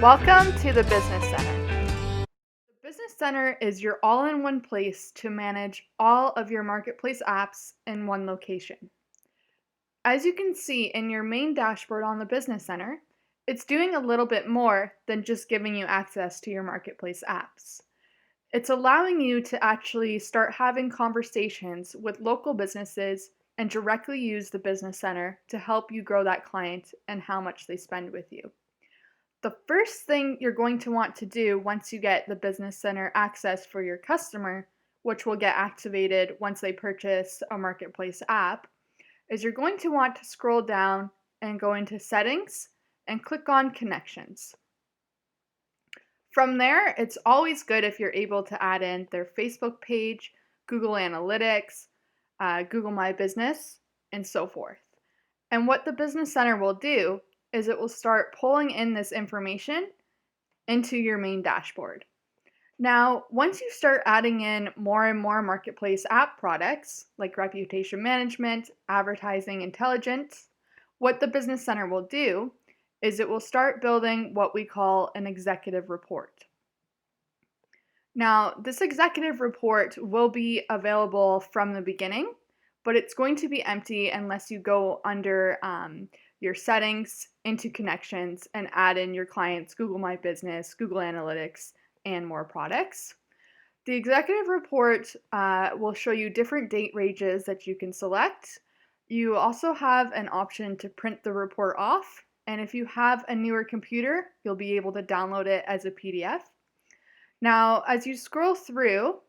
Welcome to the Business Center. The Business Center is your all-in-one place to manage all of your marketplace apps in one location. As you can see in your main dashboard on the Business Center, it's doing a little bit more than just giving you access to your marketplace apps. It's allowing you to actually start having conversations with local businesses and directly use the Business Center to help you grow that client and how much they spend with you. The first thing you're going to want to do once you get the Business Center access for your customer, which will get activated once they purchase a marketplace app, is you're going to want to scroll down and go into Settings and click on Connections. From there, it's always good if you're able to add in their Facebook page, Google Analytics, Google My Business, and so forth. And what the Business Center will do is it will start pulling in this information into your main dashboard. Now, once you start adding in more and more marketplace app products like reputation management, advertising intelligence, what the Business Center will do is it will start building what we call an executive report. Now, this executive report will be available from the beginning, but it's going to be empty unless you go under your settings, into connections, and add in your client's Google My Business, Google Analytics, and more products. The executive report will show you different date ranges that you can select. You also have an option to print the report off, and if you have a newer computer, you'll be able to download it as a PDF. Now, as you scroll through,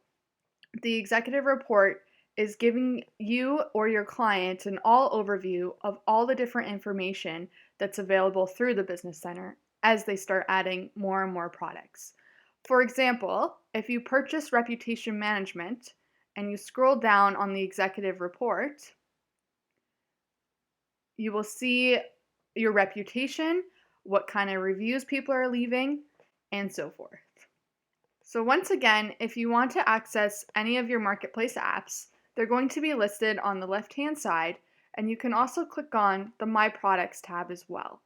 the executive report is giving you or your client an all overview of all the different information that's available through the Business Center as they start adding more and more products. For example, if you purchase reputation management and you scroll down on the executive report, you will see your reputation, what kind of reviews people are leaving, and so forth. So once again, if you want to access any of your marketplace apps, they're going to be listed on the left-hand side, and you can also click on the My Products tab as well.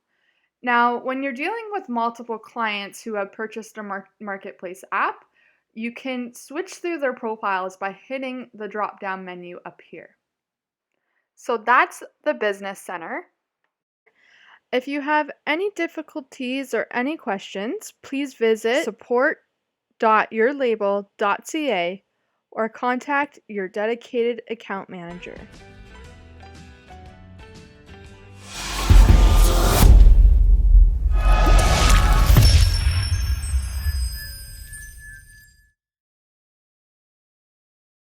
Now, when you're dealing with multiple clients who have purchased a marketplace app, you can switch through their profiles by hitting the drop-down menu up here. So that's the Business Center. If you have any difficulties or any questions, please visit support.yourlabel.ca or contact your dedicated account manager.